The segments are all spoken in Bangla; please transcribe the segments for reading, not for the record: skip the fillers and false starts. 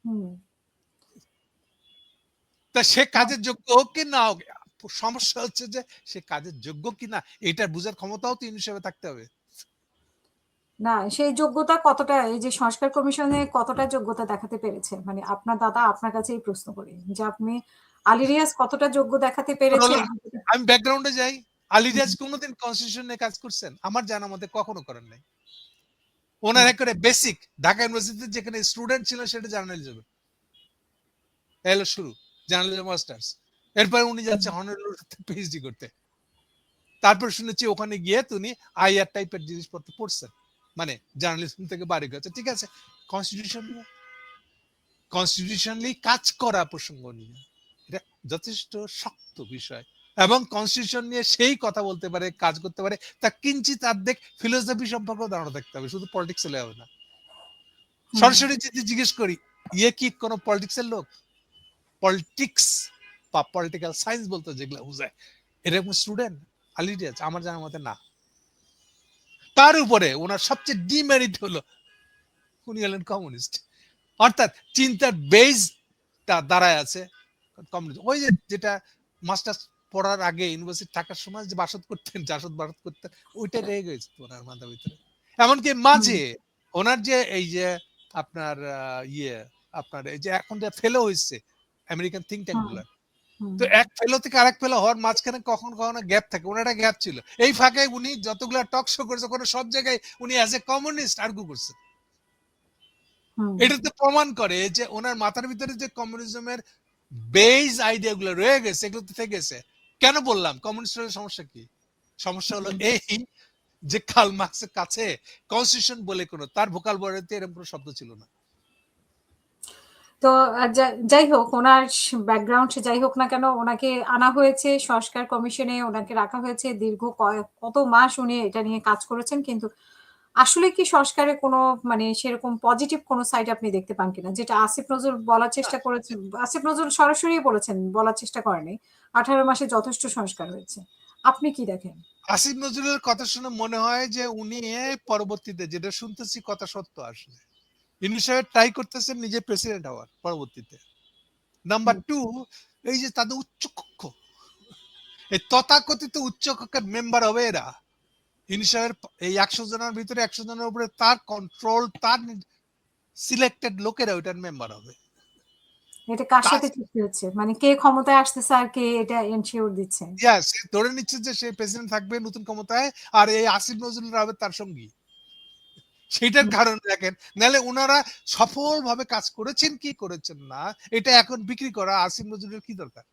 হুম। তা সে না, কাজের যোগ্য হোক কি না হোক, সমস্যা হচ্ছে যে সে কাজের যোগ্য কিনা এটার বুঝার ক্ষমতাও তো হিসেবে থাকতে হবে। না সেই যোগ্যতা কতটা, এই যে সংস্কার কমিশনে কতটা যোগ্যতা দেখাতে পেরেছে, মানে আপনার দাদা আপনার কাছে এই প্রশ্ন করি যে আপনি আলী রিয়াজ কতটা যোগ্য দেখাতে পেরেছে? আমি ব্যাকগ্রাউন্ডে যাই। আলী হুম, রিয়াজ কোনোদিন কনস্টিটিউশন নিয়ে কাজ করছেন? আমার জানা মতে কখনো করেন নাই। ওনার হুম, একেবারে বেসিক ঢাকা ইউনিভার্সিটিতে যেখানে স্টুডেন্ট ছিল সেটা জার্নালিজম এলো শুরু, জার্নালিজম মাস্টার্স। এরপরে উনি হুম, যাচ্ছে হনরুল পিএইচডি করতে। তারপর শুনেছি ওখানে গিয়ে তিনি আইআর টাইপের জিনিসপত্র পড়ছেন, মানে জার্নালিজম থেকে বাড়ি গেছে। ঠিক আছে, কনস্টিটিউশন নিয়ে কনস্টিটিউশনালি কাজ করা প্রসঙ্গ নিয়ে এটা যথেষ্ট শক্ত বিষয়, এবং কনস্টিটিউশন নিয়ে সেই কথা বলতে পারে, কাজ করতে পারে, তা কিঞ্চিত অর্ধেক ফিলোসফি সম্পর্কে ধারণা থাকতে হবে, শুধু পলিটিক্স হলে হবে না। হুম, সরাসরি যদি জিজ্ঞেস করি ইয়ে কি কোনো পলিটিক্সের লোক, পলিটিক্স বা পলিটিক্যাল সায়েন্স বলতে যেগুলো বোঝায় এরকম স্টুডেন্ট আলী রিয়াজ আমার জানার মতে না। তার উপরে ওনার সবচেয়ে ডিমেরিট হলো উনি হলেন কমিউনিস্ট, অর্থাৎ চিন্তার বেসটা দাঁড়ায় আছে কমিউনিজম। ওই যে যেটা মাস্টার্স পড়ার আগে ইউনিভার্সিটি থাকার সময় যে বাসদ করতেন, জাসদ বাসদ করতেন, ওইটা রয়ে গেছে ওনার মাথার ভিতরে। এমনকি হুম, মাঝে ওনার যে এই যে আপনার ইয়ে আপনার এই যে এখন যে ফেলো হয়েছে আমেরিকান থিঙ্ক ট্যাঙ্ক হুম, গুলার, হুম, তো এক ফেলো থেকে আরেক ফেলো হওয়ার মাঝখানে কখনো কখনো গ্যাপ থাকে, ওনার একটা গ্যাপ ছিল। এই ফাঁকে উনি যতগুলা টক শো করেছে কোনো সব জায়গায় উনি অ্যাজ এ কমিউনিস্ট আর্গু করছেন। হুম। এটা তো প্রমাণ করে যে ওনার মাথার ভিতরে যে কমিউনিজমের বেস আইডিয়া গুলো রয়ে গেছে, এগুলো তো থেকে গেছে। কেন বললাম কমিউনিস্টের সমস্যা কি? সমস্যা হলো এই যে কার্ল মার্কসের কাছে কনস্টিটিউশন বলে কোনো, তার ভোকাল বডিতে এরকম কোনো শব্দ ছিল না। তো যাই হোক ওনার ব্যাকগ্রাউন্ড সে যাই হোক না কেন, ওনাকে আনা হয়েছে সংস্কার কমিশনে, ওনাকে রাখা হয়েছে দীর্ঘ কত মাস উনি এটা নিয়ে কাজ করেছেন, কিন্তু আসলে কি সংস্কারে কোনো মানে সেরকম পজিটিভ কোনো সাইড আপনি দেখতে পান কিনা? যেটা আসিফ নজরুল বলার না, চেষ্টা করেছেন, আসিফ নজরুল সরাসরি বলেছেন, বলার চেষ্টা করেনি 18 মাসে যথেষ্ট সংস্কার হয়েছে। আপনি কি দেখেন? আসিফ নজরুলের কথা শুনে মনে হয় যে উনি পরবর্তীতে যেটা শুনতেছি কথা সত্য আসলে ইনু সাহেব ট্রাই করতেছেন নিজে প্রেসিডেন্ট হওয়ার পরবর্তীতে। নাম্বার হুম, টু, এই যে তাদের উচ্চকক্ষ, এই তথাকথিত উচ্চকক্ষের মেম্বার হবে এরা। ইনু সাহেবের এই 100 জনের ভিতরে 100 জনের উপরে তার কন্ট্রোল, তার সিলেক্টেড লোকেরা ওইটার মেম্বার হবে। এটা কার তার সাথে চুক্তি হচ্ছে? মানে কে ক্ষমতায় আসতেছে আর কে এটা এনশিওর দিচ্ছে? সে ধরে নিচ্ছে যে সে প্রেসিডেন্ট থাকবে নতুন ক্ষমতায়, আর এই আসিফ নজরুল হবে তার সঙ্গী। সেটার হুম, কারণ দেখেন, নাহলে ওনারা সফলভাবে কাজ করেছেন কি করেছেন না এটা এখন বিক্রি করা আসিফ নজরুলের কি দরকার?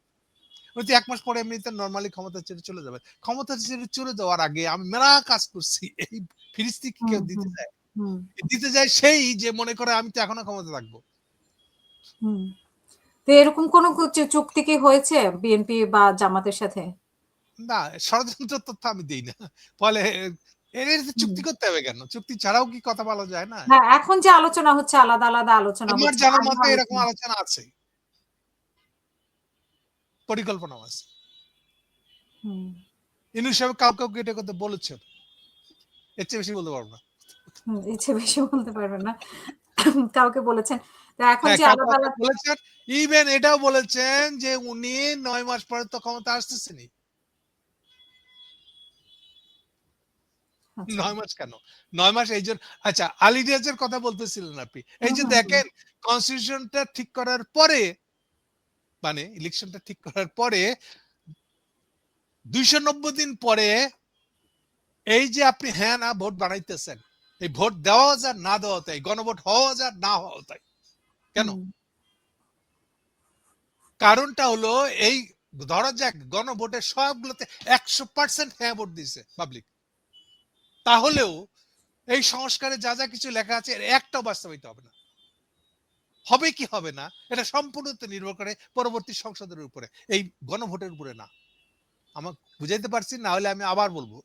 ওই তো 1 মাস পরে এমনিতে নরমালি ক্ষমতা ছেড়ে চলে যাবে। ক্ষমতা ছেড়ে চলে যাওয়ার আগে আমি মেলা কাজ করছি, এই ফিরিস্তি কি হুম, কেউ দিতে হুম, চায়? হুম, দিতে যায় সেই যে মনে করে আমি তো এখনো ক্ষমতা থাকবো। হুম। তো এরকম কোনো চুক্তি কি হয়েছে বিএনপি বা জামাতের সাথে? না, ষড়যন্ত্র তথ্য আমি দেই না। ফলে এর হুম। চুক্তি করতে হবে কেন? চুক্তি ছাড়াও কি কথা বলা যায় না? হ্যাঁ, এখন যে আলোচনা হচ্ছে আলাদা, আলাদা আলোচনা আমার হচ্ছে। জানার আরো মতে এরকম আলোচনা। আলোচনা আছে, পরিকল্পনাও আছে। হুম, ইউনূস সাহেব কাউকে এটা করতে বলেছেন। এর চেয়ে বেশি বলতে পারব না। হুম, এর চেয়ে বেশি বলতে পারবেন না। কাউকে বলেছেন। তো এখন হ্যাঁ, যে কাউকে আলাদা, হয়তো আলাদা বলেছেন। ইভেন এটাও বলেছেন যে উনি ৯ মাস পরে তো ক্ষমতা আসতেছেনই। আচ্ছা। ৯ মাস কেন? ৯ মাস এইজন আচ্ছা আলী রিয়াজের কথা বলতেছিলেন আপনি। এই হুম, যে হুম, হুম। দেখেন কনস্টিটিউশনটা ঠিক করার পরে, মানে ইলেকশনটা ঠিক করার পরে ২৯০ দিন পরে এই যে আপনি হ্যাঁ না ভোট বানাইতেছেন, এই ভোট দেওয়া যায় না দেওয়া তাই, গণভোট হওয়া যায় না হওয়া তাই। কেন? হুম, কারণটা হলো এই ধরা যাক গণভোটের সবগুলোতে ১০০% হ্যাঁ ভোট দিছে পাবলিক। তাহলেও এই সংস্কারে যা যা কিছু লেখা আছে এর একটাও বাস্তবায়িত হবে না। হবে কি হবে না এটা সম্পূর্ণ নির্ভর করে পরবর্তী সংসদের উপরে, এই গণভোটের উপরে না। আমাকে বুঝাইতে পারছি? না হলে আমি আবার বলবো।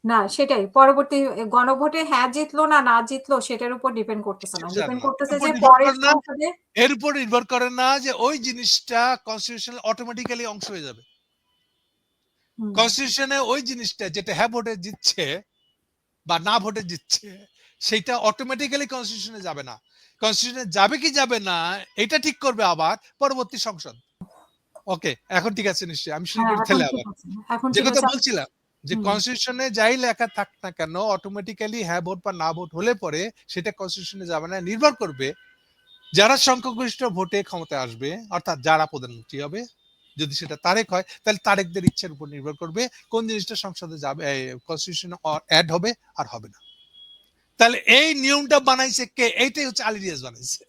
না সেটাই। পরবর্তী গণভোটে হ্যাঁ জিতলো না, না জিতলো সেটার উপর ডিপেন্ড করতেছে না। কিছু জানে ডিপেন্ড না। করতেছে এরপর যে নির্ভর পরের করে না, সংসদে এর উপর নির্ভর করে না যে ওই জিনিসটা কনস্টিটিউশন অটোমেটিক্যালি অংশ হয়ে যাবে। হুম, কনস্টিটিউশনে ওই জিনিসটা যেটা হ্যাঁ ভোটে জিতছে বা না ভোটে জিতছে সেটা অটোমেটিক্যালি কনস্টিটিউশনে যাবে না। কনস্টিটিউশনে যাবে কি যাবে না এটা ঠিক করবে আবার পরবর্তী সংসদ। ওকে, এখন ঠিক আছে নিশ্চয়ই। আমি শুরু হ্যাঁ, করি এখন তাহলে ঠিক আবার। আছে। এখন যে ঠিক কথা আছে। বলছিলাম যে হুম, কনস্টিটিউশনে যাই লেখা থাক না কেন অটোমেটিক্যালি হ্যাঁ ভোট বা না ভোট হলে পরে সেটা কনস্টিটিউশনে যাবে না, নির্ভর করবে যারা সংখ্যাগরিষ্ঠ ভোটে ক্ষমতায় আসবে, অর্থাৎ যারা প্রধানমন্ত্রী হবে, যদি সেটা তারেক হয় তাহলে তারেকদের ইচ্ছার উপর নির্ভর করবে কোন জিনিসটা সংসদে যাবে, কনস্টিটিউশনে অ্যাড হবে আর হবে না। তাহলে এই নিয়মটা বানাইছে কে? এইটাই হচ্ছে আলী রিয়াজ বানাইছে।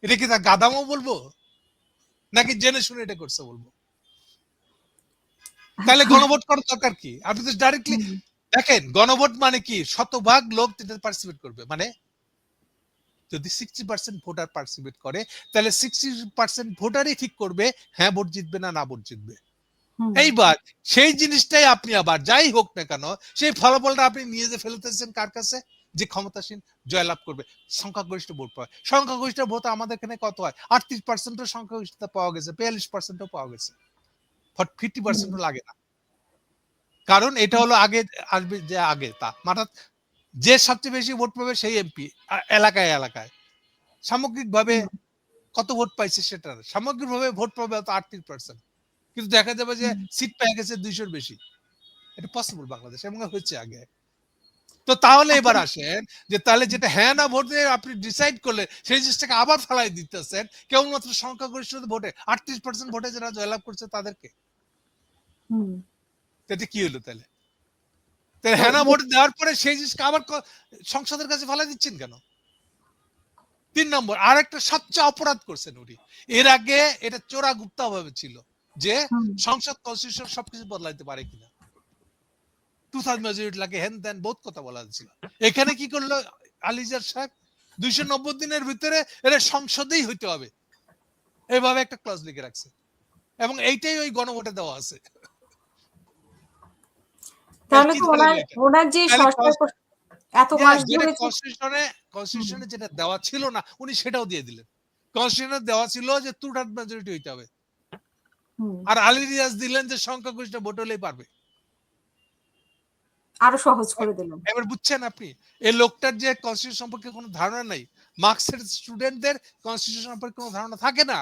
এটা কি তার গাদামও বলবো নাকি জেনে শুনে এটা করছে বলবো? তাহলে গণভোট করার দরকার কি? আপনি তো ডাইরেক্টলি হুম, দেখেন গণভোট মানে কি, শতভাগ লোক এটা পার্টিসিপেট করবে। মানে যদি 60% ভোটার পার্টিসিপেট করে তাহলে 60% ভোটারই ঠিক করবে হ্যাঁ ভোট জিতবে না ভোট জিতবে। হুম, এইবার সেই জিনিসটাই আপনি আবার যাই হোক না কেন সেই ফলাফলটা আপনি নিয়ে যে ফেলতেছেন কার কাছে? যে ক্ষমতাসীন জয়লাভ করবে, সংখ্যাগরিষ্ঠ ভোট পায়। সংখ্যাগরিষ্ঠ ভোট আমাদের এখানে কত হয়? 38% সংখ্যাগরিষ্ঠতা পাওয়া গেছে, 42% পাওয়া গেছে, 50% হুম, লাগে না। কারণ এটা হলো আগে আসবে যে আগে তা মানে যে সবচেয়ে বেশি ভোট পাবে সেই এমপি এলাকায় এলাকায়। সামগ্রিকভাবে হুম, কত ভোট পাইছে সেটা না। সামগ্রিকভাবে ভোট পাবে হয়তো 38%, কিন্তু দেখা যাবে যে হুম। সিট পেয়ে গেছে 200-র বেশি। এটা পসিবল বাংলাদেশে এবং হচ্ছে আগে। তো তাহলে এবার এখন আসেন যে তাহলে যেটা হ্যাঁ না ভোট দিয়ে আপনি ডিসাইড করলে সেই জিনিসটাকে আবার ফেলাই দিতেছেন কেবলমাত্র সংখ্যাগরিষ্ঠ ভোটে 38% ভোটে যারা জয়লাভ করছে তাদেরকে। হুম। তাতে কি হলো তাহলে? তাহলে তো হ্যাঁ না ভোট দেওয়ার পরে সেই জিনিসকে আবার সংসদের কাছে ফেলাই দিচ্ছেন কেন? 3 নম্বর আর একটা সবচেয়ে অপরাধ করছেন উনি। এর আগে এটা চোরা গুপ্তা ভাবে ছিল যে হুম, সংসদ কনস্টিটিউশন সবকিছু বদলাইতে পারে কিনা, 2/3 মেজরিটি লাগে, হেন দেন বহুত কথা বলা ছিল। এখানে কি করলো আলিজার সাহেব? 290 দিনের ভিতরে এটা সংসদেই হইতে হবে এইভাবে একটা ক্লজ লিখে রাখছে এবং এইটাই ওই গণভোটে দেওয়া আছে। তাহলে তাহলে কি তো দাঁড়াইলো এটা? ওনার যে তাহলে সংস্কার এত মাস যেটা ধরে কনস্টিটিউশনে হুম, কনস্টিটিউশনে যেটা দেওয়া ছিল না উনি সেটাও দিয়ে দিলেন। কনস্টিটিউশনে দেওয়া ছিল যে 2/3 মেজরিটি হইতে হবে, হুম, আর আলী রিয়াজ দিলেন যে সংখ্যাগরিষ্ঠ ভোট হলেই পারবে। আরো সহজ করে দিলেন। এবার বুঝছেন আপনি এই লোকটার যে কনস্টিটিউশন সম্পর্কে কোনো ধারণা নাই। মার্কসের স্টুডেন্টদের কনস্টিটিউশন সম্পর্কে কোনো ধারণা থাকে না।